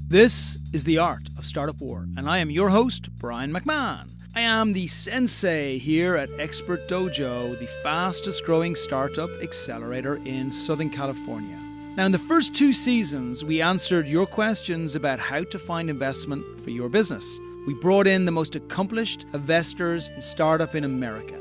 This is The Art of Startup War, and I am your host, Brian McMahon. I am the sensei here at Expert Dojo, the fastest growing startup accelerator in Southern California. Now, in the first 2 seasons, we answered your questions about how to find investment for your business. We brought in the most accomplished investors in startup in America.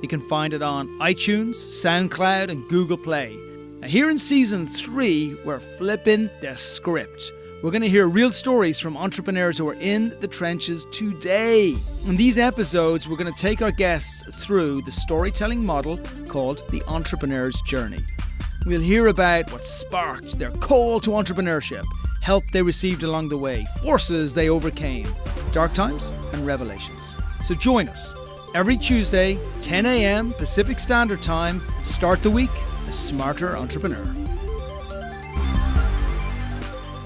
You can find it on iTunes, SoundCloud, and Google Play. Now, here in season 3, we're flipping the script. We're going to hear real stories from entrepreneurs who are in the trenches today. In these episodes, we're going to take our guests through the storytelling model called the entrepreneur's journey. We'll hear about what sparked their call to entrepreneurship, help they received along the way, forces they overcame, dark times and revelations. So join us every Tuesday, 10 a.m. Pacific Standard Time. Start the week a smarter entrepreneur.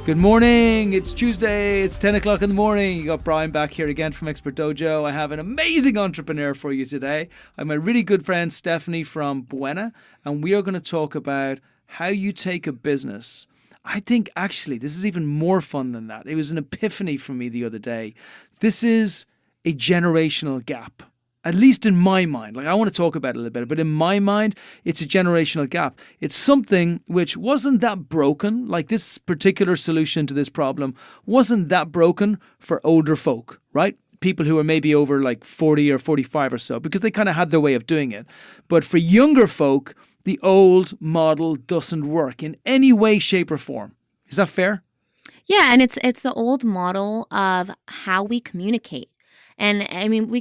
Good morning, it's Tuesday, it's 10 o'clock in the morning. You got Brian back here again from Expert Dojo. I have an amazing entrepreneur for you today. I have my really good friend Stephanie from BUENA, and we are going to talk about how you take a business. I think actually this is even more fun than that. It was an epiphany for me the other day. This is a generational gap. At least in my mind, I want to talk about it a little bit, but in my mind, it's a generational gap. It's something which wasn't that broken, like this particular solution to this problem wasn't that broken for older folk, right? People who are maybe over 40 or 45 or so, because they kind of had their way of doing it. But for younger folk, the old model doesn't work in any way, shape, or form. Is that fair? Yeah, and it's the old model of how we communicate. And I mean, we're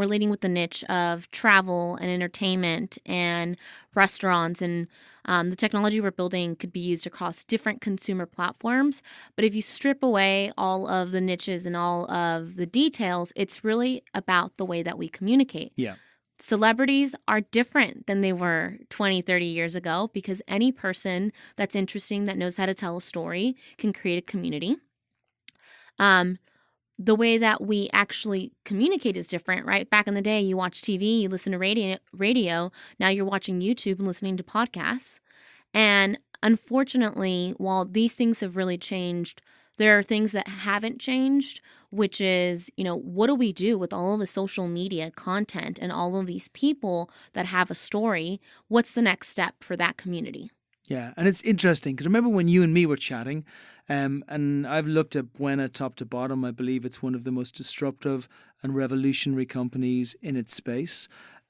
leading with the niche of travel and entertainment and restaurants, and the technology we're building could be used across different consumer platforms. But if you strip away all of the niches and all of the details, it's really about the way that we communicate. Yeah. Celebrities are different than they were 20, 30 years ago because any person that's interesting, that knows how to tell a story, can create a community. The way that we actually communicate is different, right? Back in the day, you watch TV, you listen to radio. Now you're watching YouTube and listening to podcasts. And unfortunately, while these things have really changed, there are things that haven't changed, which is, what do we do with all of the social media content and all of these people that have a story? What's the next step for that community? Yeah, and it's interesting because remember when you and me were chatting, and I've looked at BUENA top to bottom. I believe it's one of the most disruptive and revolutionary companies in its space.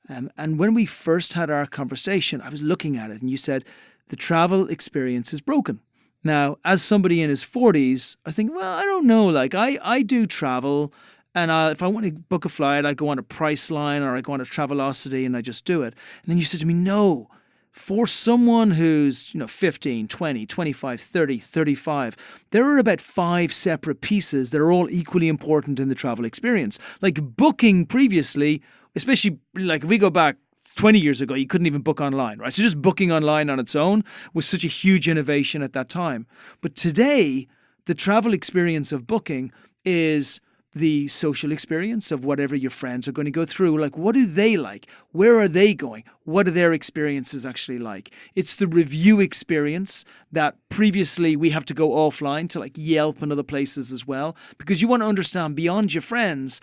And when we first had our conversation, I was looking at it and you said, the travel experience is broken. Now, as somebody in his 40s, I think, well, I don't know. I do travel, and if I want to book a flight, I go on a Priceline or I go on a Travelocity and I just do it. And then you said to me, no. For someone who's 15, 20, 25, 30, 35, there are about 5 separate pieces that are all equally important in the travel experience. Like booking previously, especially if we go back 20 years ago, you couldn't even book online, right? So just booking online on its own was such a huge innovation at that time. But today, the travel experience of booking is the social experience of whatever your friends are going to go through. What do they like? Where are they going? What are their experiences actually like? It's the review experience that previously we have to go offline to Yelp and other places as well, because you want to understand beyond your friends,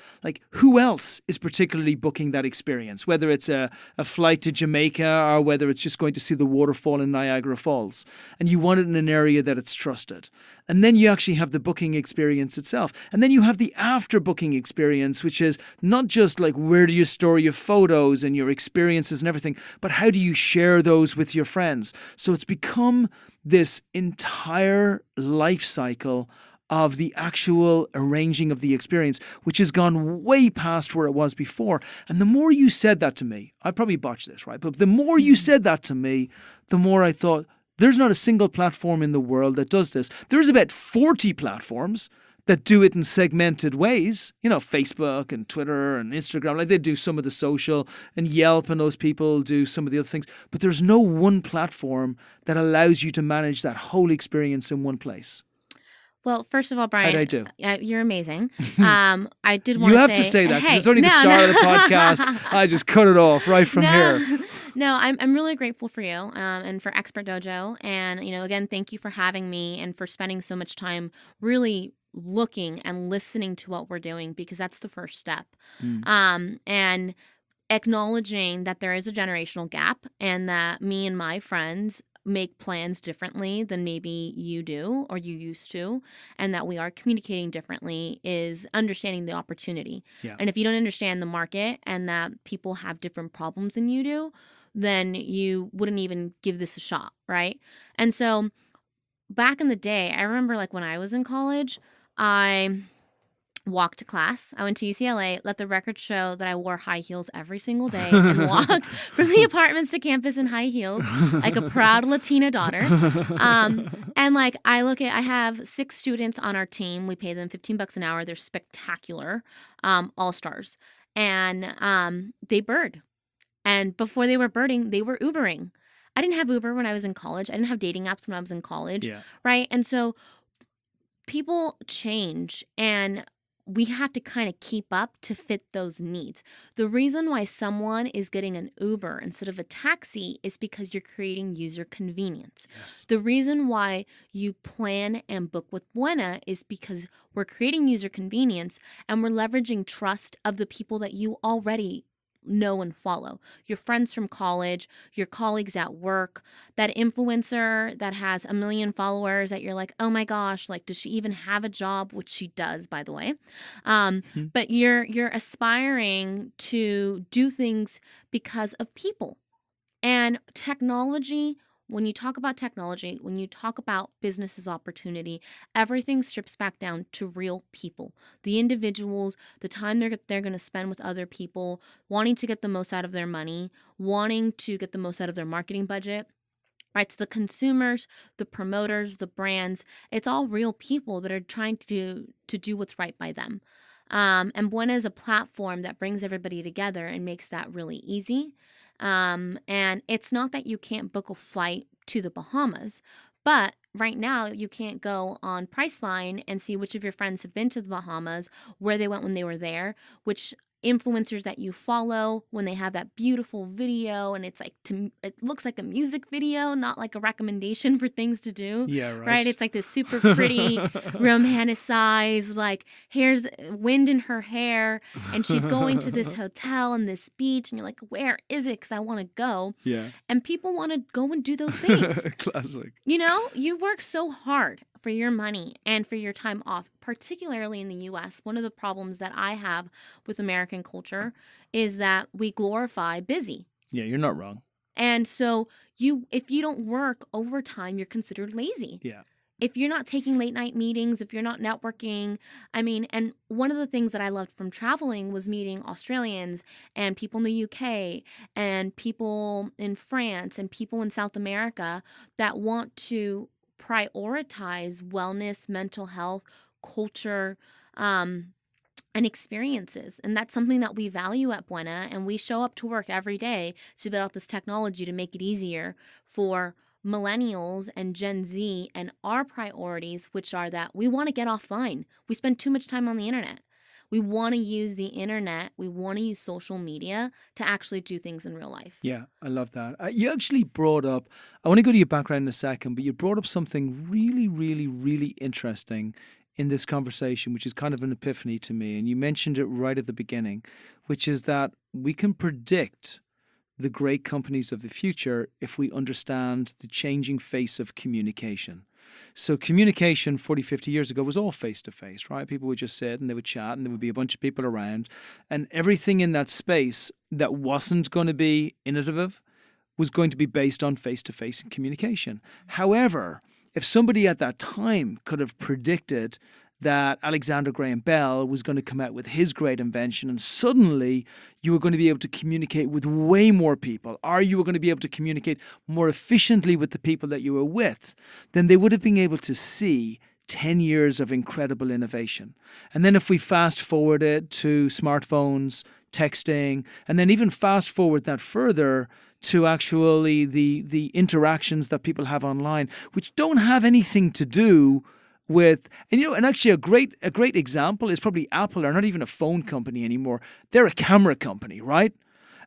who else is particularly booking that experience, whether it's a flight to Jamaica or whether it's just going to see the waterfall in Niagara Falls. And you want it in an area that it's trusted. And then you actually have the booking experience itself. And then you have the after booking experience, which is not just where do you store your photos and your experiences and everything, but how do you share those with your friends? So it's become this entire life cycle of the actual arranging of the experience, which has gone way past where it was before. And the more you said that to me, I probably botched this, right? But the more you said that to me, the more I thought, there's not a single platform in the world that does this. There's about 40 platforms that do it in segmented ways. Facebook and Twitter and Instagram, they do some of the social, and Yelp and those people do some of the other things. But there's no one platform that allows you to manage that whole experience in one place. Well, first of all, How'd I Brian, do? you're amazing. I did want You to have say, to say that because hey, it's only the no, start no. of the podcast. I just cut it off right from here. No, I'm really grateful for you and for Expert Dojo. And, again, thank you for having me and for spending so much time really looking and listening to what we're doing, because that's the first step. And acknowledging that there is a generational gap and that me and my friends make plans differently than maybe you do or you used to, and that we are communicating differently is understanding the opportunity. Yeah. And if you don't understand the market and that people have different problems than you do, then you wouldn't even give this a shot, right? And so back in the day, I remember like when I was in college, I walked to class. I went to UCLA, let the record show that I wore high heels every single day and walked from the apartments to campus in high heels like a proud Latina daughter. And like I have 6 students on our team. We pay them $15 an hour. They're spectacular, all stars. And they bird. And before they were birding, they were Ubering. I didn't have Uber when I was in college. I didn't have dating apps when I was in college, right? And so people change, and we have to kind of keep up to fit those needs. The reason why someone is getting an Uber instead of a taxi is because you're creating user convenience. Yes. The reason why you plan and book with Buena is because we're creating user convenience and we're leveraging trust of the people that you already know and follow. Your friends from college, your colleagues at work, that influencer that has 1 million followers that you're like, oh my gosh, like, does she even have a job? Which she does, by the way. But you're aspiring to do things because of people. And technology, when you talk about technology, when you talk about business's opportunity, everything strips back down to real people, the individuals, the time they're going to spend with other people, wanting to get the most out of their money, wanting to get the most out of their marketing budget. Right? So the consumers, the promoters, the brands, it's all real people that are trying to do what's right by them. And Buena is a platform that brings everybody together and makes that really easy. And it's not that you can't book a flight to the Bahamas, but right now you can't go on Priceline and see which of your friends have been to the Bahamas, where they went when they were there, which influencers that you follow when they have that beautiful video, and it's like it looks like a music video, not like a recommendation for things to do. Yeah, right. Right? It's like this super pretty romanticized, like here's wind in her hair and she's going to this hotel and this beach, and you're like, where is it? Because I want to go. Yeah. And people want to go and do those things. Classic. You work so hard for your money and for your time off, particularly in the U.S. One of the problems that I have with American culture is that we glorify busy. Yeah, you're not wrong. And so if you don't work overtime, you're considered lazy. Yeah. If you're not taking late night meetings, if you're not networking, and one of the things that I loved from traveling was meeting Australians and people in the UK and people in France and people in South America that want to prioritize wellness, mental health, culture, and experiences. And that's something that we value at Buena, and we show up to work every day to build out this technology to make it easier for millennials and Gen Z and our priorities, which are that we want to get offline. We spend too much time on the internet. We want to use the internet. We want to use social media to actually do things in real life. Yeah, I love that. You actually brought up, I want to go to your background in a second, but you brought up something really, really, really interesting in this conversation, which is kind of an epiphany to me. And you mentioned it right at the beginning, which is that we can predict the great companies of the future if we understand the changing face of communication. So communication 40, 50 years ago was all face-to-face, right? People would just sit and they would chat and there would be a bunch of people around. And everything in that space that wasn't going to be innovative was going to be based on face-to-face communication. However, if somebody at that time could have predicted that Alexander Graham Bell was going to come out with his great invention and suddenly you were going to be able to communicate with way more people, or you were going to be able to communicate more efficiently with the people that you were with, then they would have been able to see 10 years of incredible innovation. And then if we fast forward it to smartphones, texting, and then even fast forward that further to actually the interactions that people have online, which don't have anything to do and actually a great example is probably Apple are not even a phone company anymore. They're a camera company, right?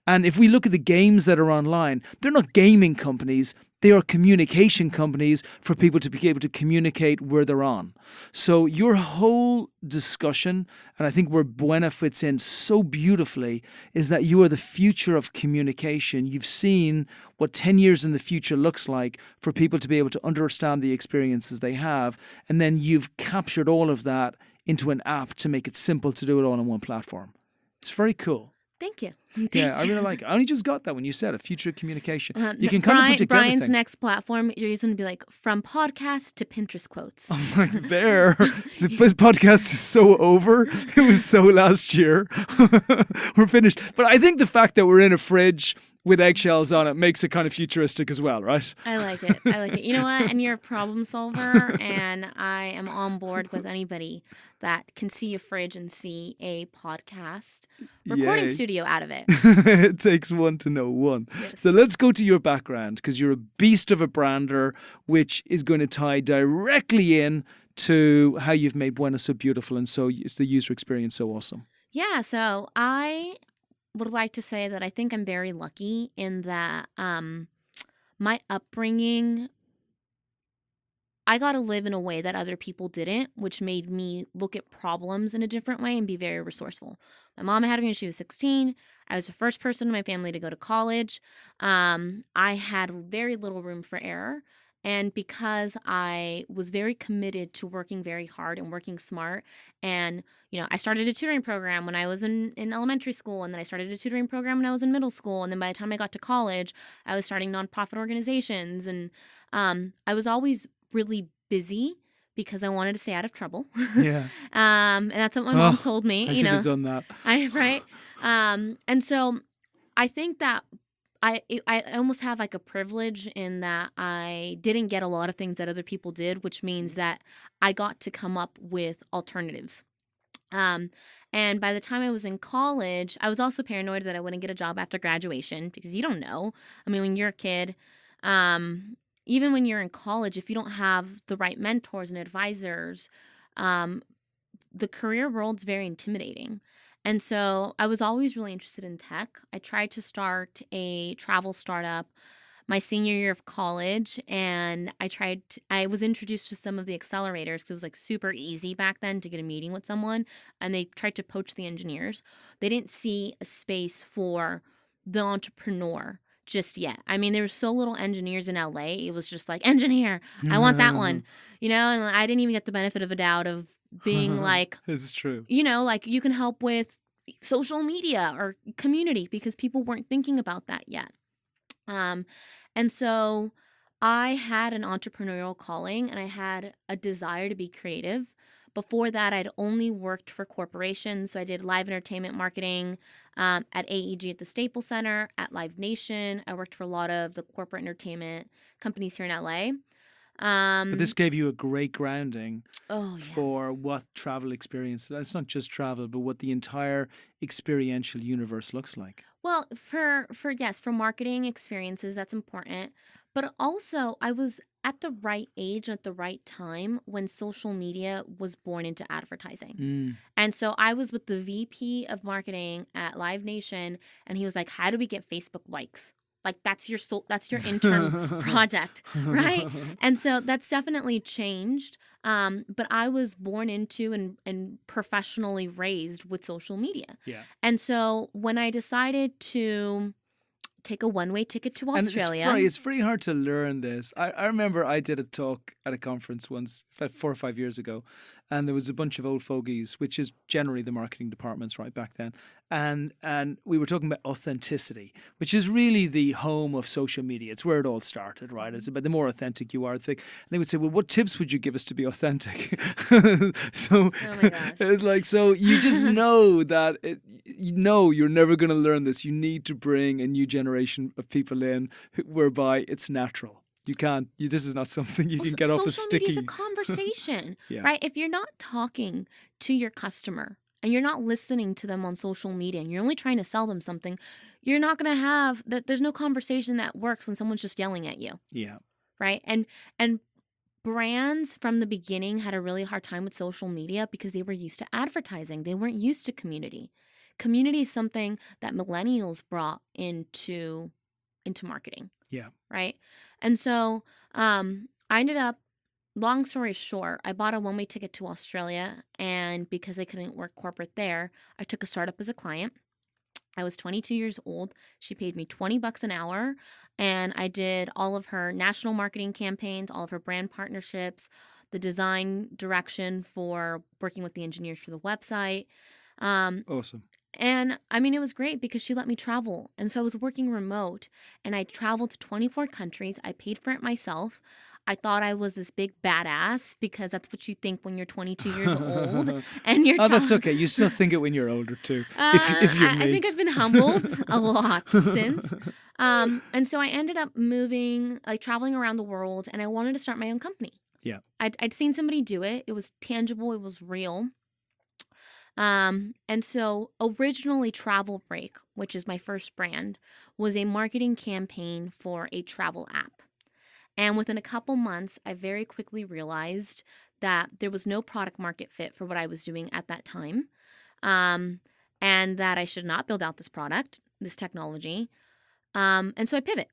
And if we look at the games that are online, they're not gaming companies. They are communication companies for people to be able to communicate where they're on. So your whole discussion, and I think where Buena fits in so beautifully, is that you are the future of communication. You've seen what 10 years in the future looks like for people to be able to understand the experiences they have. And then you've captured all of that into an app to make it simple to do it all on one platform. It's very cool. Thank you. Yeah, I really like it. I only just got that when you said it, future communication. You can kind of predict Brian's everything. next platform, you're going to be like, from podcast to Pinterest quotes. I'm like, there. This podcast is so over. It was so last year. We're finished. But I think the fact that we're in a fridge with eggshells on it makes it kind of futuristic as well, right? I like it. I like it. You know what? And you're a problem solver, and I am on board with anybody that can see a fridge and see a podcast recording studio out of it. It takes one to know one. Yes. So let's go to your background, because you're a beast of a brander, which is going to tie directly in to how you've made Buena so beautiful and so is the user experience so awesome. Yeah, so I would like to say that I think I'm very lucky in that my upbringing, I got to live in a way that other people didn't, which made me look at problems in a different way and be very resourceful. My mom had me when she was 16. I was the first person in my family to go to college. I had very little room for error. And because I was very committed to working very hard and working smart, and I started a tutoring program when I was in elementary school, and then I started a tutoring program when I was in middle school, and then by the time I got to college, I was starting nonprofit organizations, and I was always really busy because I wanted to stay out of trouble. Yeah. And that's what my mom told me. I should have done that. Right. And so I think that I almost have like a privilege in that I didn't get a lot of things that other people did, which means that I got to come up with alternatives. And by the time I was in college, I was also paranoid that I wouldn't get a job after graduation, because you don't know. I mean, when you're a kid, even when you're in college, if you don't have the right mentors and advisors, the career world's very intimidating. And so I was always really interested in tech. I tried to start a travel startup my senior year of college, and I was introduced to some of the accelerators because it was like super easy back then to get a meeting with someone, and they tried to poach the engineers. They didn't see a space for the entrepreneur just yet. I mean, there were so little engineers in LA. It was just like, engineer, I want that one, and I didn't even get the benefit of a doubt of being like, this is true. Like you can help with social media or community, because people weren't thinking about that yet. And so I had an entrepreneurial calling, and I had a desire to be creative. Before that, I'd only worked for corporations. So I did live entertainment marketing at AEG at the Staples Center, at Live Nation. I worked for a lot of the corporate entertainment companies here in LA. But this gave you a great grounding yeah. for what travel experience, it's not just travel, but what the entire experiential universe looks like. Well, for marketing experiences, that's important. But also, I was at the right age at the right time when social media was born into advertising. And so I was with the VP of marketing at Live Nation, and he was like, how do we get Facebook likes? Like, that's your intern project, right? And so that's definitely changed. But I was born into and professionally raised with social media. Yeah. And so when I decided to take a one-way ticket to Australia. And it's very hard to learn this. I remember I did a talk at a conference once, 4 or 5 years ago, and there was a bunch of old fogies, which is generally the marketing departments right back then. And we were talking about authenticity, which is really the home of social media. It's where it all started, right? It's about the more authentic you are. And they would say, well, what tips would you give us to be authentic? So oh my gosh. It's like, so you just know that, you're never going to learn this. You need to bring a new generation of people in whereby it's natural. You can't, this is not something you can get off a sticky. Social media is a conversation, Yeah. right? If you're not talking to your customer and you're not listening to them on social media and you're only trying to sell them something, you're not going to have that. There's no conversation that works when someone's just yelling at you. Yeah. Right. And brands from the beginning had a really hard time with social media because they were used to advertising. They weren't used to community. Community is something that millennials brought into marketing, Yeah. right? And so I ended up, long story short, I bought a one-way ticket to Australia, and because I couldn't work corporate there, I took a startup as a client. I was 22 years old. She paid me $20 an hour, and I did all of her national marketing campaigns, all of her brand partnerships, the design direction for working with the engineers for the website. Um, Awesome. and I mean, it was great because she let me travel. And so I was working remote, and I traveled to 24 countries. I paid for it myself. I thought I was this big badass because that's what you think when you're 22 years old and you're Oh, that's traveling. okay. You still think it when you're older too. If you're I me. think I've been humbled a lot since. And so I ended up moving, like traveling around the world, and I wanted to start my own company. Yeah. I'd seen somebody do it. It was tangible. It was real. And so originally Travel Break, which is my first brand, was a marketing campaign for a travel app. And within a couple months, I very quickly realized that there was no product market fit for what I was doing at that time. Um, and that I should not build out this product, this technology. And so I pivot.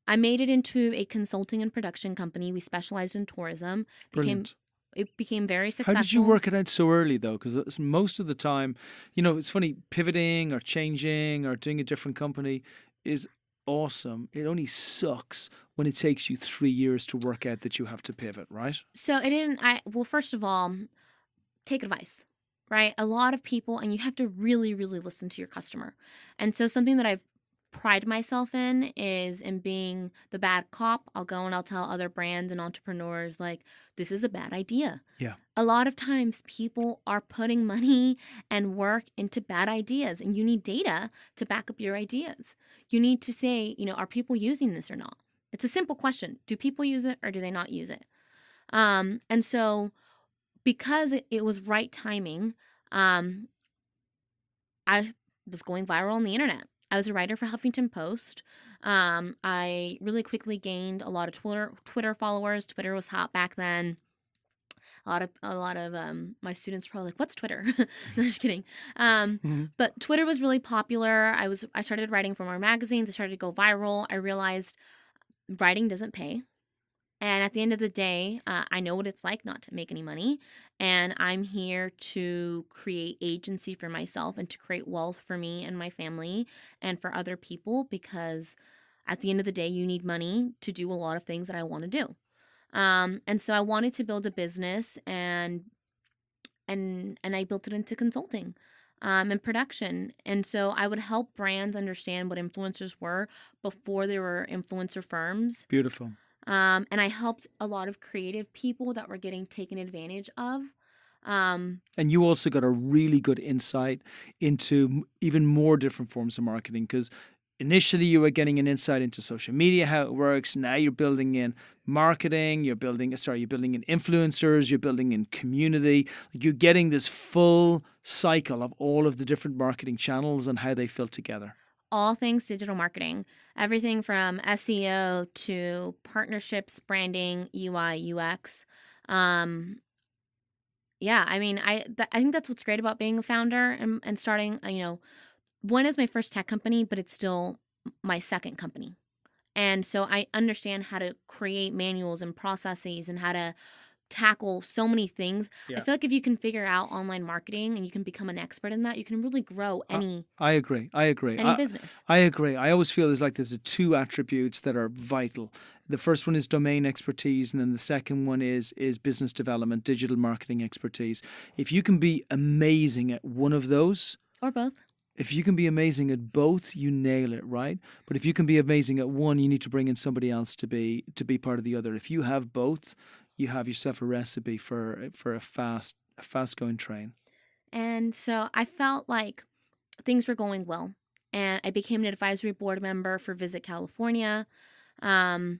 I made it into a consulting and production company. We specialized in tourism. Brilliant. It became very How did you successful. work it out so early, though? Because most of the time, it's funny, pivoting or changing or doing a different company is awesome. It only sucks when it takes you 3 years to work out that you have to pivot, right? So it didn't. Well, first of all, take advice, right? A lot of people, and you have to really, really listen to your customer. And so something that I've pride myself in is in being the bad cop. I'll go and I'll tell other brands and entrepreneurs, like, this is a bad idea. Yeah. A lot of times people are putting money and work into bad ideas, and you need data to back up your ideas. You need to say, are people using this or not? It's a simple question. Do people use it or do they not use it? And so because it was right timing, um, I was going viral on the internet. I was a writer for Huffington Post. I really quickly gained a lot of Twitter followers. Twitter was hot back then. A lot of my students were probably like, "What's Twitter?" No, just kidding. Mhm. But Twitter was really popular. I started writing for more magazines. I started to go viral. I realized writing doesn't pay. And at the end of the day, I know what it's like not to make any money. And I'm here to create agency for myself and to create wealth for me and my family and for other people, because at the end of the day, you need money to do a lot of things that I want to do. And so I wanted to build a business, and I built it into consulting and production. And so I would help brands understand what influencers were before they were influencer firms. Beautiful. And I helped a lot of creative people that were getting taken advantage of. Um, And you also got a really good insight into even more different forms of marketing, because initially you were getting an insight into social media, how it works. Now you're building in marketing, you're building in influencers, you're building in community. Like, you're getting this full cycle of all of the different marketing channels and how they fit together. all things digital marketing, everything from SEO to partnerships, branding, UI, UX. Um, yeah, I mean, I think that's what's great about being a founder and starting. One is my first tech company, but it's still my second company. And so I understand how to create manuals and processes and how to tackle so many things. I Yeah. feel like if you can figure out online marketing and you can become an expert in that, you can really grow I agree. any business. I agree. I always feel there's the two attributes that are vital. The first one is domain expertise, and then the second one is business development, digital marketing expertise. If you can be amazing at one of those, Or both. if you can be amazing at both, you nail it, right? But if you can be amazing at one, you need to bring in somebody else to be part of the other. If you have both, you have yourself a recipe for a fast going train. And so I felt like things were going well. And I became an advisory board member for Visit California. Um,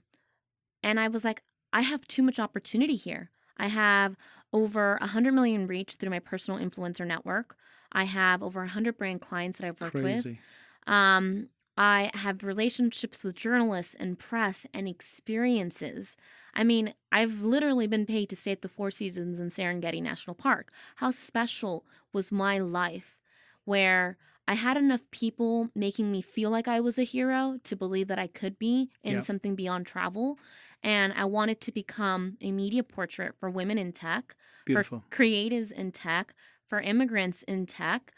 and I was like, I have too much opportunity here. I have over 100 million reach through my personal influencer network. I have over 100 brand clients that I've worked with. Crazy. Um, I have relationships with journalists and press and experiences. I mean, I've literally been paid to stay at the Four Seasons in Serengeti National Park. How special was my life where I had enough people making me feel like I was a hero to believe that I could be in Yeah. something beyond travel. And I wanted to become a media portrait for women in tech, for Beautiful. creatives in tech, for immigrants in tech,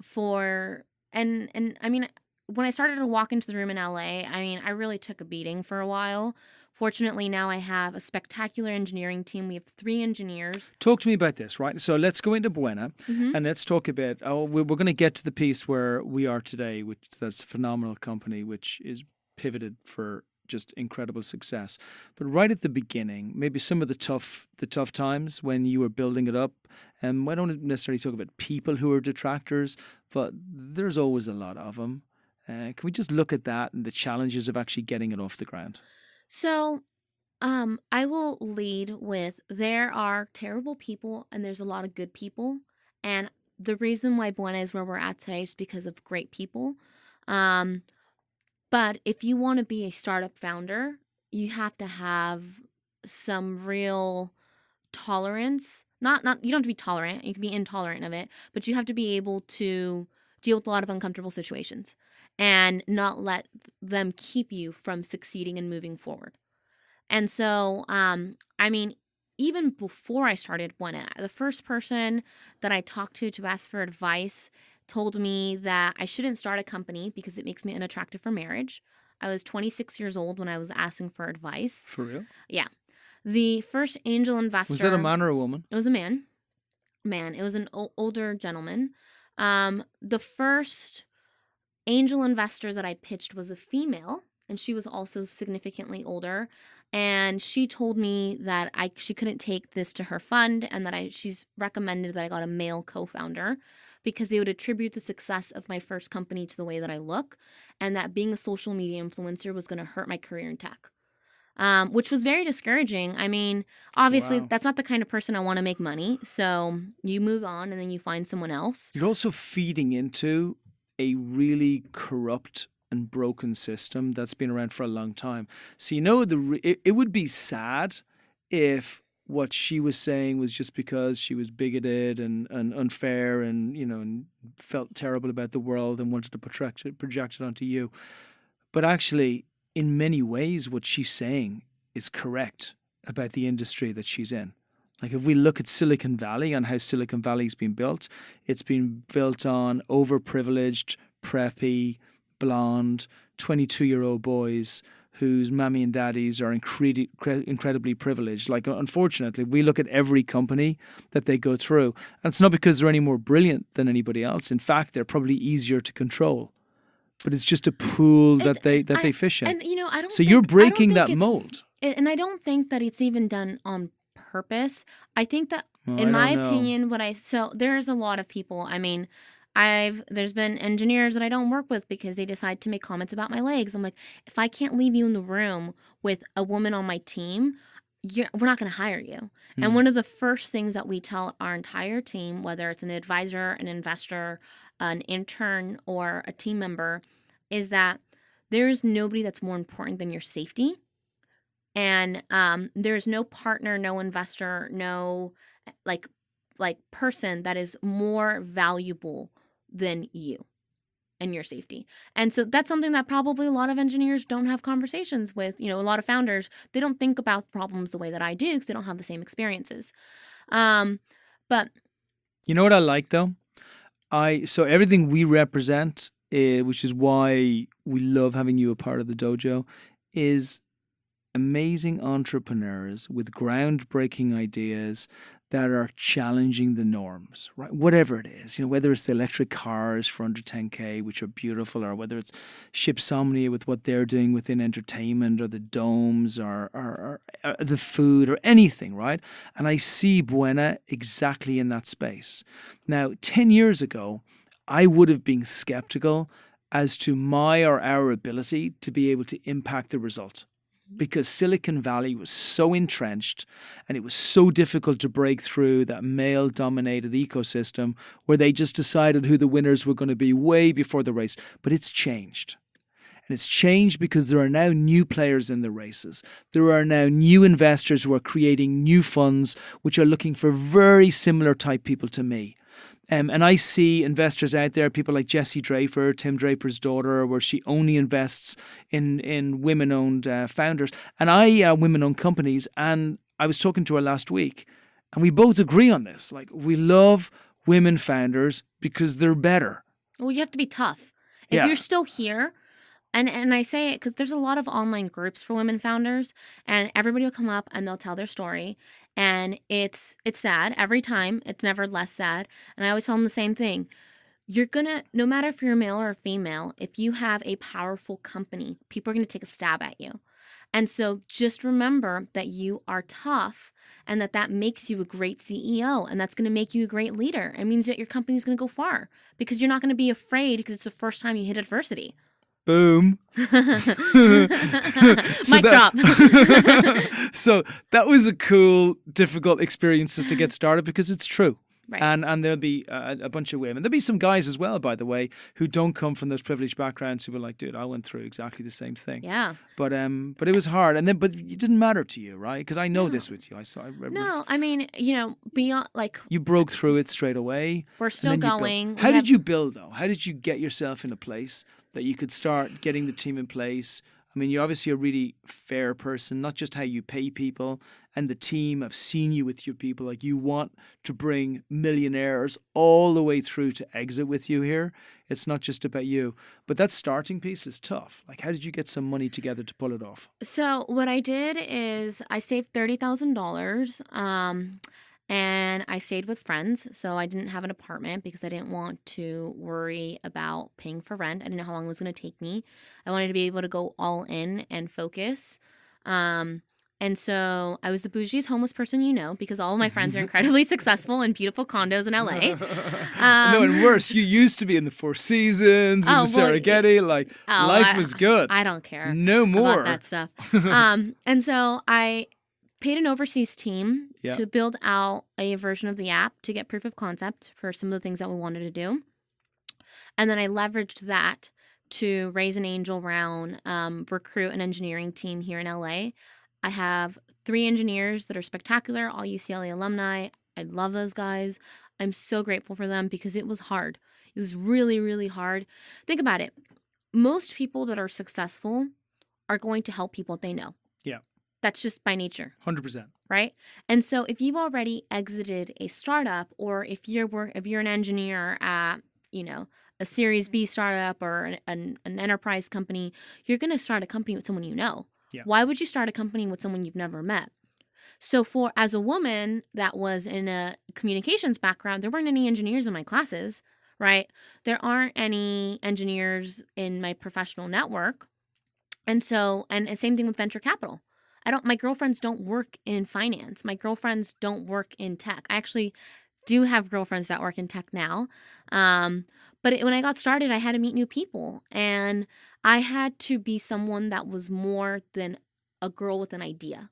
for and I mean, when I started to walk into the room in LA, I mean, I really took a beating for a while. Fortunately, now I have a spectacular engineering team. We have 3 engineers. Talk to me about this, right? So let's go into Buena Mm-hmm. and let's talk a bit. Oh, we're going to get to the piece where we are today, which that's a phenomenal company, which is pivoted for just incredible success. But right at the beginning, maybe some of the tough times when you were building it up, and I don't necessarily talk about people who are detractors, but there's always a lot of them. Can we just look at that and the challenges of actually getting it off the ground? So, I will lead with there are terrible people and there's a lot of good people. And the reason why Buena is where we're at today is because of great people. Um, but if you want to be a startup founder, you have to have some real tolerance. Not you don't have to be tolerant. You can be intolerant of it, but you have to be able to deal with a lot of uncomfortable situations and not let them keep you from succeeding and moving forward. And so, I mean, even before I started Buena, the first person that I talked to ask for advice told me that I shouldn't start a company because it makes me unattractive for marriage. I was 26 years old when I was asking for advice. For real? Yeah. The first angel investor. Was that a man or a woman? It was a man. It was an older gentleman. The first angel investor that I pitched was a female, and she was also significantly older. And she told me that she couldn't take this to her fund, and that she's recommended that I got a male co-founder because they would attribute the success of my first company to the way that I look, and that being a social media influencer was going to hurt my career in tech. Which was very discouraging. I mean, obviously, Wow. that's not the kind of person I want to make money. So you move on and then you find someone else. You're also feeding into a really corrupt and broken system that's been around for a long time. So, it would be sad if what she was saying was just because she was bigoted and unfair and felt terrible about the world and wanted to project it onto you. But actually, in many ways, what she's saying is correct about the industry that she's in. Like if we look at Silicon Valley and how Silicon Valley's been built, it's been built on overprivileged, preppy, blonde, 22-year-old boys whose mammy and daddies are incredibly privileged. Like, unfortunately, we look at every company that they go through, and it's not because they're any more brilliant than anybody else. In fact, they're probably easier to control. But it's just a pool that they fish in. And I don't. So think, you're I don't breaking think that it's- mold. And I don't think that it's even done on purpose. I think that, Well, in I my don't know. opinion, so there's a lot of people. I mean, there's been engineers that I don't work with because they decide to make comments about my legs. I'm like, if I can't leave you in the room with a woman on my team, we're not going to hire you. And one of the first things that we tell our entire team, whether it's an advisor, an investor, an intern, or a team member, is that there's nobody that's more important than your safety. And there's no partner, no investor, no like person that is more valuable than you and your safety. And so that's something that probably a lot of engineers don't have conversations with. A lot of founders, they don't think about problems the way that I do because they don't have the same experiences. But You know what I like though? So everything we represent, which is why we love having you a part of the dojo, is amazing entrepreneurs with groundbreaking ideas that are challenging the norms, right? Whatever it is, whether it's the electric cars for under 10K, which are beautiful, or whether it's Shipsomnia with what they're doing within entertainment, or the domes, or the food, or anything, right? And I see Buena exactly in that space. Now, 10 years ago, I would have been skeptical as to my or our ability to be able to impact the result. because Silicon Valley was so entrenched and it was so difficult to break through that male-dominated ecosystem where they just decided who the winners were going to be way before the race. But it's changed. And it's changed because there are now new players in the races. There are now new investors who are creating new funds which are looking for very similar type people to me. And I see investors out there, people like Jessie Draper, Tim Draper's daughter, where she only invests in women-owned founders. And women-owned companies. And I was talking to her last week, and we both agree on this. Like, we love women founders because they're better. Well, you have to be tough. If you're still here, and I say it because there's a lot of online groups for women founders, and everybody will come up and they'll tell their story. And it's sad every time. It's never less sad. And I always tell them the same thing. You're going to, no matter if you're a male or a female, if you have a powerful company, people are going to take a stab at you. And so just remember that you are tough and that makes you a great CEO, and that's going to make you a great leader. It means that your company is going to go far because you're not going to be afraid because it's the first time you hit adversity. Boom. Mic drop. So that was a cool, difficult experience just to get started because it's true. Right. And there'll be a bunch of women. There'll be some guys as well, by the way, who don't come from those privileged backgrounds who were like, dude, I went through exactly the same thing. Yeah. But it was hard. But it didn't matter to you, right? Because I know this with you. No, I mean, beyond, like... You broke through it straight away. We're still going. How did you build, though? How did you get yourself in a place that you could start getting the team in place? I mean, you're obviously a really fair person, not just how you pay people and the team. I've seen you with your people. Like, you want to bring millionaires all the way through to exit with you here. It's not just about you. But that starting piece is tough. Like, how did you get some money together to pull it off? So what I did is I saved $30,000. And I stayed with friends, so I didn't have an apartment because I didn't want to worry about paying for rent. I didn't know how long it was going to take me. I wanted to be able to go all in and focus. And so I was the bougiest homeless person because all of my friends are incredibly successful in beautiful condos in LA. No, and worse, you used to be in the Four Seasons, in the Serengeti. Life was good. I don't care. No more. About that stuff. And so I paid an overseas team to build out a version of the app to get proof of concept for some of the things that we wanted to do. And then I leveraged that to raise an angel round, recruit an engineering team here in LA. I have 3 engineers that are spectacular, all UCLA alumni. I love those guys. I'm so grateful for them because it was hard. It was really, really hard. Think about it. Most people that are successful are going to help people they know. Yeah. That's just by nature. 100%. Right? And so if you've already exited a startup, or if you're an engineer at, a Series B startup or an enterprise company, you're going to start a company with someone you know. Yeah. Why would you start a company with someone you've never met? So as a woman that was in a communications background, there weren't any engineers in my classes, right? There aren't any engineers in my professional network. And so, and same thing with venture capital. My girlfriends don't work in finance. My girlfriends don't work in tech. I actually do have girlfriends that work in tech now. But when I got started, I had to meet new people. And I had to be someone that was more than a girl with an idea.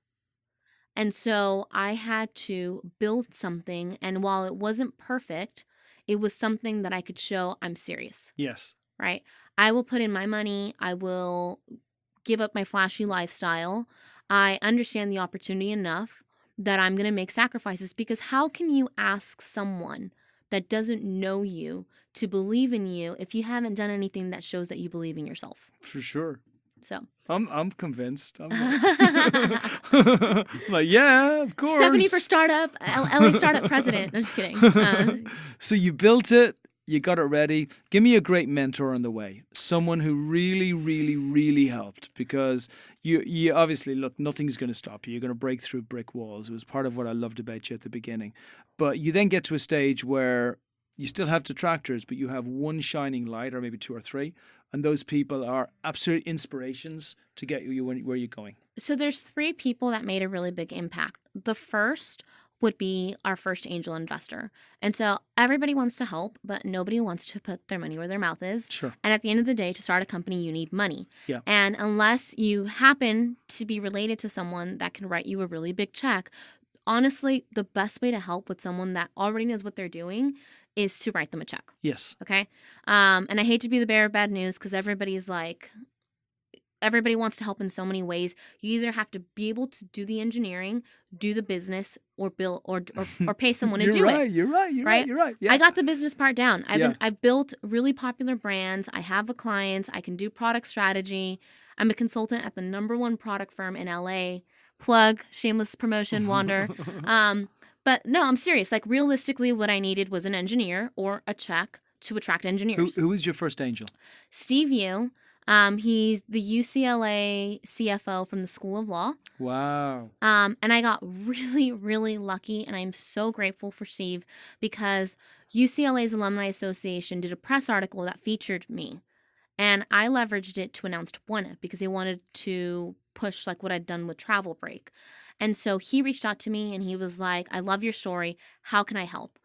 And so I had to build something. And while it wasn't perfect, it was something that I could show I'm serious. Yes. Right? I will put in my money. I will give up my flashy lifestyle. I understand the opportunity enough that I'm going to make sacrifices, because how can you ask someone that doesn't know you to believe in you if you haven't done anything that shows that you believe in yourself? For sure. So I'm convinced. I'm like, yeah, of course. Stephanie for startup, LA startup president. I'm just kidding. So you built it. You got it ready. Give me a great mentor on the way. Someone who really, really, really helped, because you obviously, look, nothing's going to stop you. You're going to break through brick walls. It was part of what I loved about you at the beginning. But you then get to a stage where you still have detractors, but you have one shining light, or maybe 2 or 3. And those people are absolute inspirations to get you where you're going. So there's 3 people that made a really big impact. The first would be our first angel investor. And so everybody wants to help, but nobody wants to put their money where their mouth is. Sure. And at the end of the day, to start a company, you need money. Yeah. And unless you happen to be related to someone that can write you a really big check, honestly, the best way to help with someone that already knows what they're doing is to write them a check. Yes. Okay. And I hate to be the bearer of bad news because everybody wants to help in so many ways. You either have to be able to do the engineering, do the business, or bill or pay someone to do it. You're right. Yeah. I got the business part down. Yeah. I've built really popular brands. I have the clients. I can do product strategy. I'm a consultant at the #1 product firm in LA. Plug, shameless promotion, Wander. But no, I'm serious. Like realistically, what I needed was an engineer or a check to attract engineers. Who was your first angel? Steve Yu. He's the UCLA CFO from the School of Law. Wow. And I got really, really lucky, and I'm so grateful for Steve because UCLA's Alumni Association did a press article that featured me, and I leveraged it to announce to BUENA because they wanted to push like what I'd done with Travel Break. And so he reached out to me, and he was like, "I love your story. How can I help?"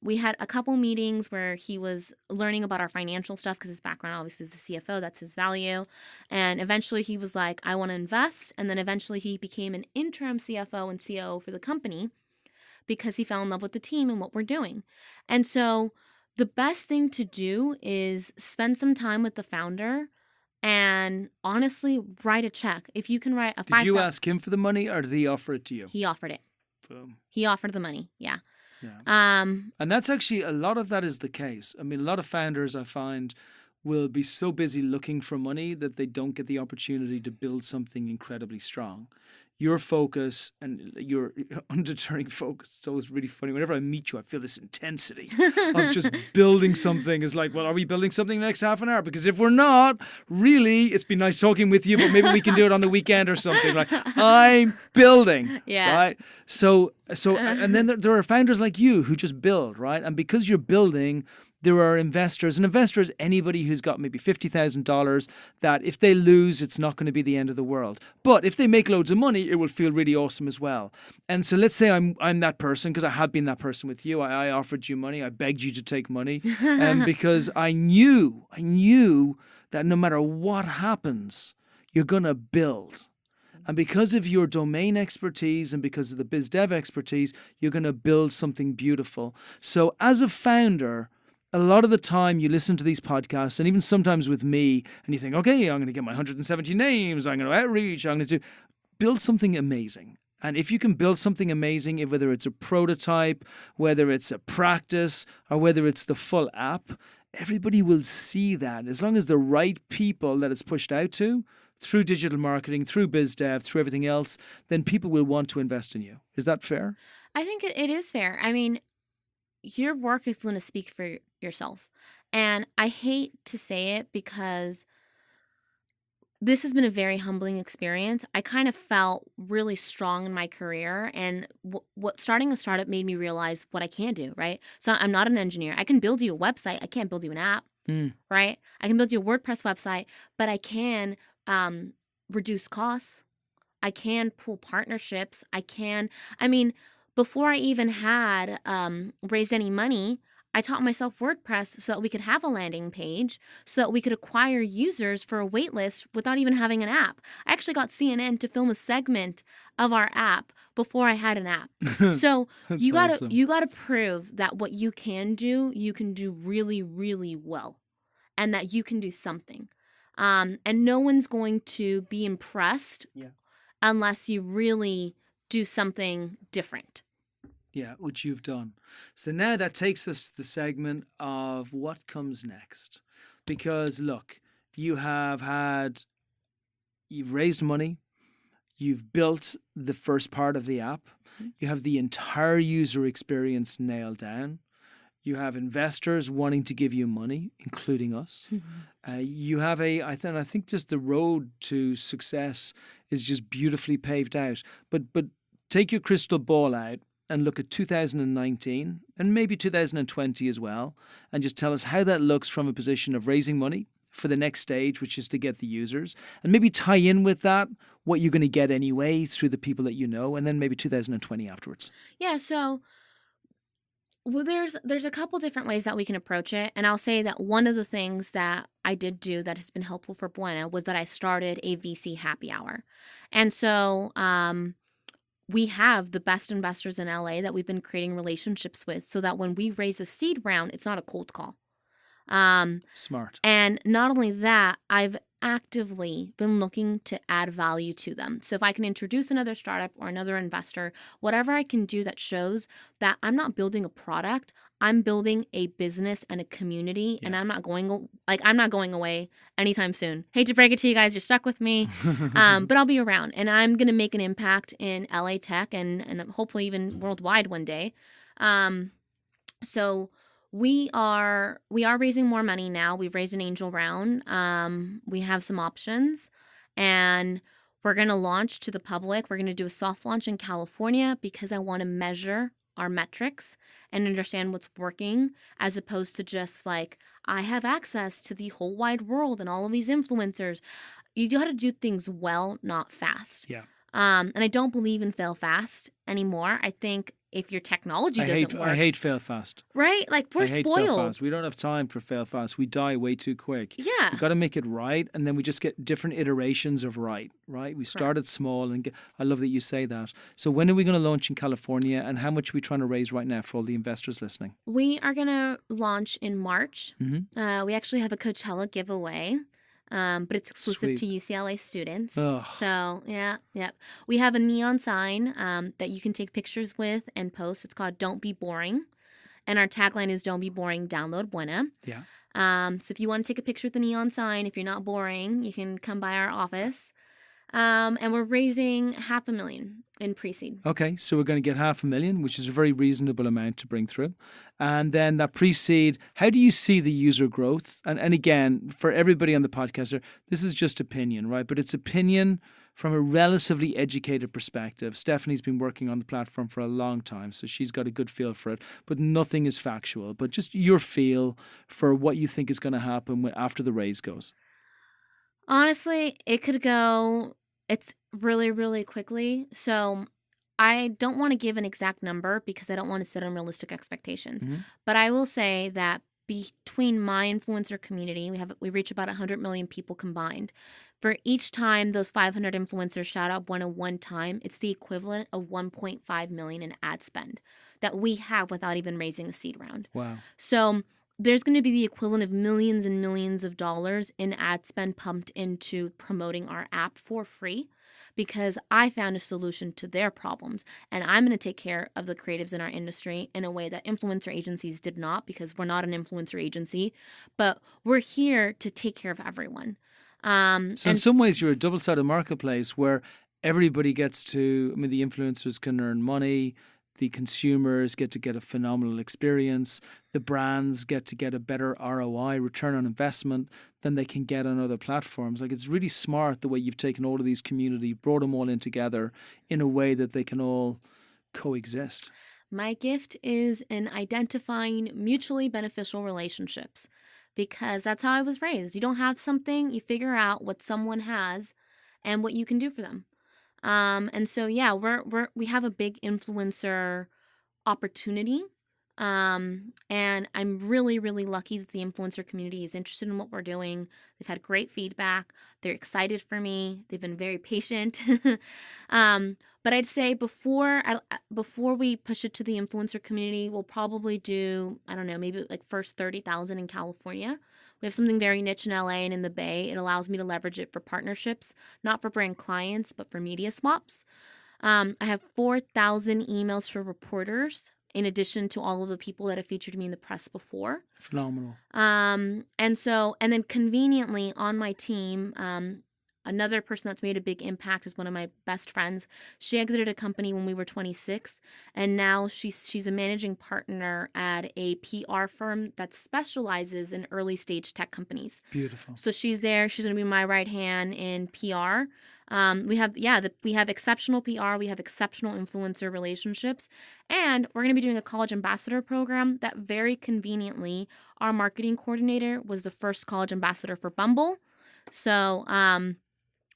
We had a couple meetings where he was learning about our financial stuff because his background obviously is a CFO. That's his value. And eventually he was like, I want to invest. And then eventually he became an interim CFO and COO for the company because he fell in love with the team and what we're doing. And so the best thing to do is spend some time with the founder and honestly write a check. If you can write a Did you ask him for the money or did he offer it to you? He offered it. Boom. He offered the money. Yeah. Yeah. And that's actually, a lot of that is the case. I mean, a lot of founders I find will be so busy looking for money that they don't get the opportunity to build something incredibly strong. Your focus and your undeterring focus. So it's really funny. Whenever I meet you, I feel this intensity of just building something. It's like, well, are we building something the next half an hour? Because if we're not, really, it's been nice talking with you, but maybe we can do it on the weekend or something. Like, I'm building, right? So, and then there are founders like you who just build, right? And because you're building, there are investors, and investors, anybody who's got maybe $50,000 that if they lose, it's not going to be the end of the world. But if they make loads of money, it will feel really awesome as well. And so let's say I'm that person, because I have been that person with you. I offered you money. I begged you to take money because I knew that no matter what happens, you're going to build. And because of your domain expertise and because of the biz dev expertise, you're going to build something beautiful. So as a founder, a lot of the time you listen to these podcasts and even sometimes with me and you think, okay, I'm going to get my 170 names. I'm going to outreach. I'm going to build something amazing. And if you can build something amazing, whether it's a prototype, whether it's a practice, or whether it's the full app, everybody will see that. As long as the right people that it's pushed out to, through digital marketing, through biz dev, through everything else, then people will want to invest in you. Is that fair? I think it is fair. I mean, your work is going to speak for yourself. And I hate to say it because this has been a very humbling experience. I kind of felt really strong in my career, and what starting a startup made me realize what I can do, right? So I'm not an engineer. I can build you a website. I can't build you an app, right? I can build you a WordPress website, but I can reduce costs. I can pull partnerships. Before I even had raised any money, I taught myself WordPress so that we could have a landing page, so that we could acquire users for a wait list without even having an app. I actually got CNN to film a segment of our app before I had an app. So you gotta prove that what you can do really, really well, and that you can do something. And no one's going to be impressed unless you really do something different. Yeah, which you've done. So now that takes us to the segment of what comes next. Because look, you've raised money, you've built the first part of the app, you have the entire user experience nailed down, you have investors wanting to give you money, including us. You have I think just the road to success is just beautifully paved out. But take your crystal ball out and look at 2019 and maybe 2020 as well, and just tell us how that looks from a position of raising money for the next stage, which is to get the users, and maybe tie in with that what you're going to get anyway through the people that you know, and then maybe 2020 afterwards. Yeah, so well, there's a couple different ways that we can approach it, and I'll say that one of the things that I did do that has been helpful for Buena was that I started a VC happy hour, and so we have the best investors in LA that we've been creating relationships with, so that when we raise a seed round, it's not a cold call. Smart. And not only that, I've actively been looking to add value to them. So if I can introduce another startup or another investor, whatever I can do that shows that I'm not building a product, I'm building a business and a community, and I'm not going away anytime soon. Hate to break it to you guys, you're stuck with me, but I'll be around, and I'm gonna make an impact in LA tech and hopefully even worldwide one day. So we are raising more money now. We've raised an angel round. We have some options, and we're going to launch to the public. We're going to do a soft launch in California because I want to measure our metrics and understand what's working, as opposed to just like, I have access to the whole wide world and all of these influencers. You got to do things well, not fast. Yeah. And I don't believe in fail fast anymore. I think if your technology doesn't work, I hate fail fast. right? Like, we're spoiled. We don't have time for fail fast. We die way too quick. Yeah. We got to make it right, and then we just get different iterations of right. We started small, and I love that you say that. So when are we going to launch in California, and how much are we trying to raise right now for all the investors listening? We are going to launch in March. Mm-hmm. We actually have a Coachella giveaway. But it's exclusive to UCLA students. Ugh. So, yeah. We have a neon sign that you can take pictures with and post. It's called Don't Be Boring. And our tagline is Don't Be Boring, Download Buena. Yeah. So if you want to take a picture with the neon sign, if you're not boring, you can come by our office. And we're raising $500,000 in pre-seed. Okay, so we're going to get $500,000, which is a very reasonable amount to bring through. And then that pre-seed, how do you see the user growth? And again, for everybody on the podcast, this is just opinion, right? But it's opinion from a relatively educated perspective. Stephanie's been working on the platform for a long time, so she's got a good feel for it. But nothing is factual, but just your feel for what you think is going to happen after the raise goes. Honestly, it could go... It's really, really quickly. So I don't want to give an exact number because I don't want to set unrealistic expectations. Mm-hmm. But I will say that between my influencer community, we reach about 100 million people combined. For each time those 500 influencers shout out one time, it's the equivalent of 1.5 million in ad spend that we have without even raising a seed round. Wow. So there's going to be the equivalent of millions and millions of dollars in ad spend pumped into promoting our app for free because I found a solution to their problems. And I'm going to take care of the creatives in our industry in a way that influencer agencies did not, because we're not an influencer agency, but we're here to take care of everyone. So in some ways, you're a double-sided marketplace where everybody gets to, the influencers can earn money, the consumers get to get a phenomenal experience. The brands get to get a better ROI, return on investment, than they can get on other platforms. Like, it's really smart the way you've taken all of these community, brought them all in together in a way that they can all coexist. My gift is in identifying mutually beneficial relationships, because that's how I was raised. You don't have something, you figure out what someone has and what you can do for them. And so, yeah, we have a big influencer opportunity. And I'm really, really lucky that the influencer community is interested in what we're doing. They've had great feedback. They're excited for me. They've been very patient. But I'd say before we push it to the influencer community, we'll probably do, I don't know, maybe like first 30,000 in California. We have something very niche in LA and in the Bay. It allows me to leverage it for partnerships, not for brand clients, but for media swaps. I have 4,000 emails for reporters, in addition to all of the people that have featured me in the press before. Phenomenal. And then conveniently on my team, another person that's made a big impact is one of my best friends. She exited a company when we were 26, and now she's a managing partner at a PR firm that specializes in early stage tech companies. Beautiful. So she's there. She's going to be my right hand in PR. We have exceptional PR, we have exceptional influencer relationships, and we're going to be doing a college ambassador program that very conveniently our marketing coordinator was the first college ambassador for Bumble. So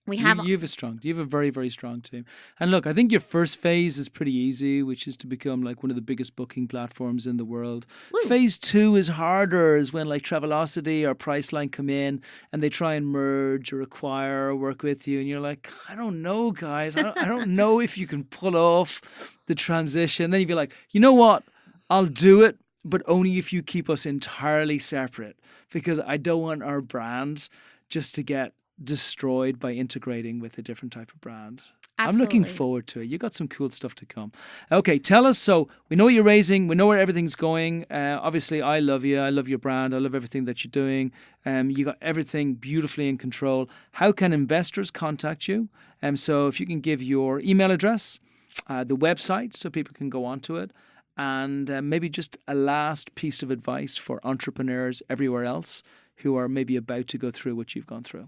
we have You have a very, very strong team. And look, I think your first phase is pretty easy, which is to become like one of the biggest booking platforms in the world. Woo. Phase 2 is harder, is when like Travelocity or Priceline come in and they try and merge or acquire or work with you. And you're like, I don't know, guys. I don't know if you can pull off the transition. Then you'd be like, you know what? I'll do it, but only if you keep us entirely separate, because I don't want our brand just to get destroyed by integrating with a different type of brand. I'm looking Absolutely. forward to it. You got some cool stuff to come. Okay, tell us. So we know what you're raising. We know where everything's going. Obviously, I love you. I love your brand. I love everything that you're doing. You got everything beautifully in control. How can investors contact you? So if you can give your email address, the website, so people can go onto it, and maybe just a last piece of advice for entrepreneurs everywhere else who are maybe about to go through what you've gone through.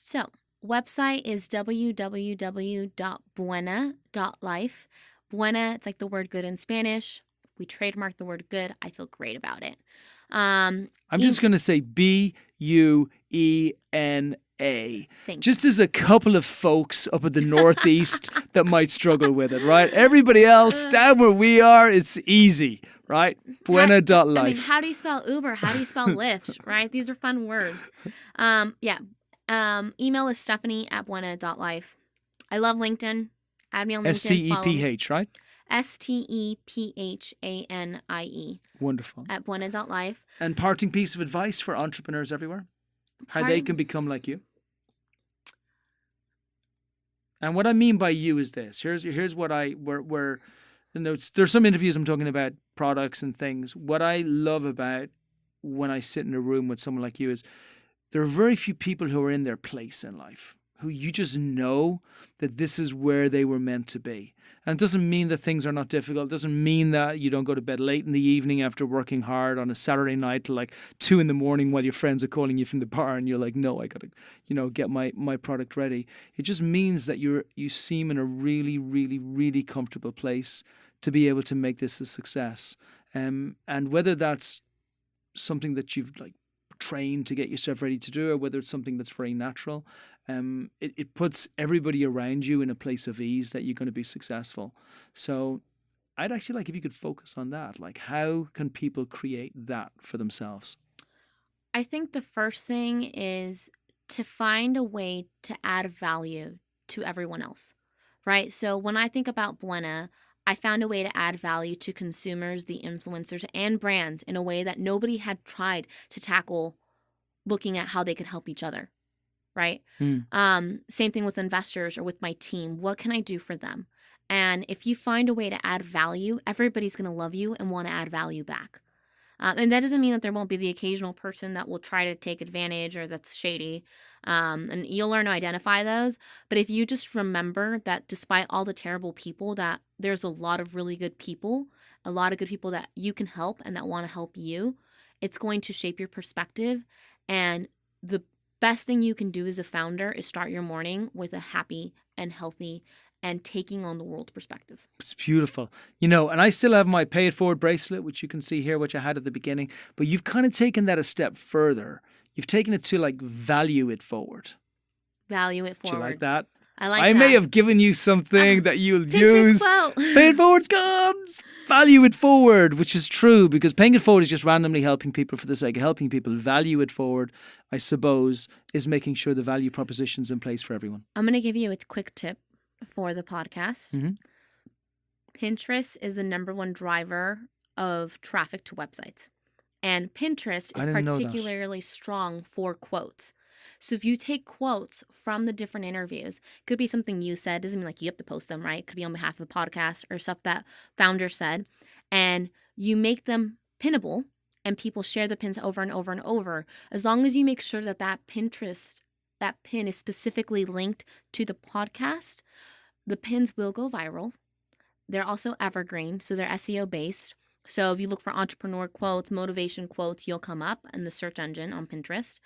So, website is www.buena.life. Buena, it's like the word good in Spanish. We trademarked the word good. I feel great about it. I'm just going to say BUENA. Thank Just as a couple of folks up at the Northeast that might struggle with it, right? Everybody else, down where we are, it's easy, right? Buena.life. I mean, how do you spell Uber? How do you spell Lyft, right? These are fun words. Email is Stephanie@buena.life. I love LinkedIn. Add me on LinkedIn. STEPH, right? STEPHANIE. Wonderful. At buena.life. And parting piece of advice for entrepreneurs everywhere? How they can become like you? And what I mean by you is this. Here's what there's some interviews I'm talking about products and things. What I love about when I sit in a room with someone like you is there are very few people who are in their place in life, who you just know that this is where they were meant to be. And it doesn't mean that things are not difficult. It doesn't mean that you don't go to bed late in the evening after working hard on a Saturday night till like 2 a.m. while your friends are calling you from the bar and you're like, no, I got to, get my product ready. It just means that you seem in a really, really, really comfortable place to be able to make this a success. And whether that's something that you've like trained to get yourself ready to do, or whether it's something that's very natural, it puts everybody around you in a place of ease that you're going to be successful. So I'd actually like if you could focus on that. Like, how can people create that for themselves? I think the first thing is to find a way to add value to everyone else, right? So when I think about Buena, I found a way to add value to consumers, the influencers, and brands in a way that nobody had tried to tackle, looking at how they could help each other, right? Same thing with investors or with my team. What can I do for them? And if you find a way to add value, everybody's going to love you and want to add value back. And that doesn't mean that there won't be the occasional person that will try to take advantage or that's shady. And you'll learn to identify those. But if you just remember that despite all the terrible people, that there's a lot of really good people, a lot of good people that you can help and that want to help you, it's going to shape your perspective. And the best thing you can do as a founder is start your morning with a happy and healthy and taking on the world perspective. It's beautiful. And I still have my pay it forward bracelet, which you can see here, which I had at the beginning, but you've kind of taken that a step further. You've taken it to like value it forward. Value it forward. Do you like that? I like that. I may have given you something that you'll Pinterest use. quote. Pay it forward's gone. Value it forward, which is true, because paying it forward is just randomly helping people for the sake of helping people. Value it forward, I suppose, is making sure the value proposition's in place for everyone. I'm going to give you a quick tip for the podcast. Mm-hmm. Pinterest is the number one driver of traffic to websites. And Pinterest is particularly strong for quotes. So if you take quotes from the different interviews, could be something you said, doesn't mean like you have to post them, right? Could be on behalf of the podcast or stuff that founder said, and you make them pinnable and people share the pins over and over and over. As long as you make sure that that pin is specifically linked to the podcast, the pins will go viral. They're also evergreen, so they're SEO based. So if you look for entrepreneur quotes, motivation quotes, you'll come up in the search engine on Pinterest,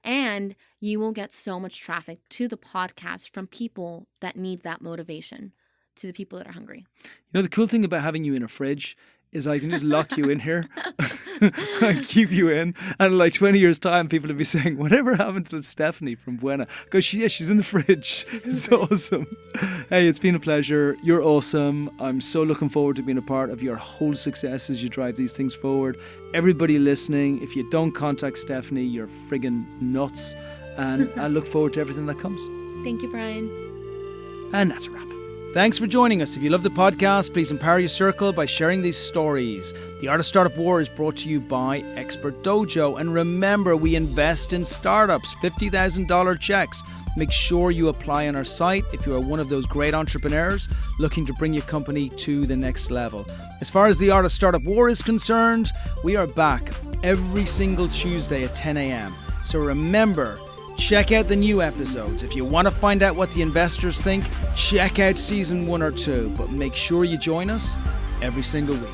and you will get so much traffic to the podcast from people that need that motivation, to the people that are hungry. The cool thing about having you in a fridge is I can just lock you in here and keep you in. And in like 20 years' time, people will be saying, whatever happened to Stephanie from Buena? Because she's in the fridge. It's awesome. Hey, it's been a pleasure. You're awesome. I'm so looking forward to being a part of your whole success as you drive these things forward. Everybody listening, if you don't contact Stephanie, you're friggin' nuts. And I look forward to everything that comes. Thank you, Brian. And that's a wrap. Thanks for joining us. If you love the podcast, please empower your circle by sharing these stories. The Art of Startup War is brought to you by Expert Dojo. And remember, we invest in startups, $50,000 checks. Make sure you apply on our site if you are one of those great entrepreneurs looking to bring your company to the next level. As far as the Art of Startup War is concerned, we are back every single Tuesday at 10 a.m. So remember, check out the new episodes. If you want to find out what the investors think, check out season 1 or 2. But make sure you join us every single week.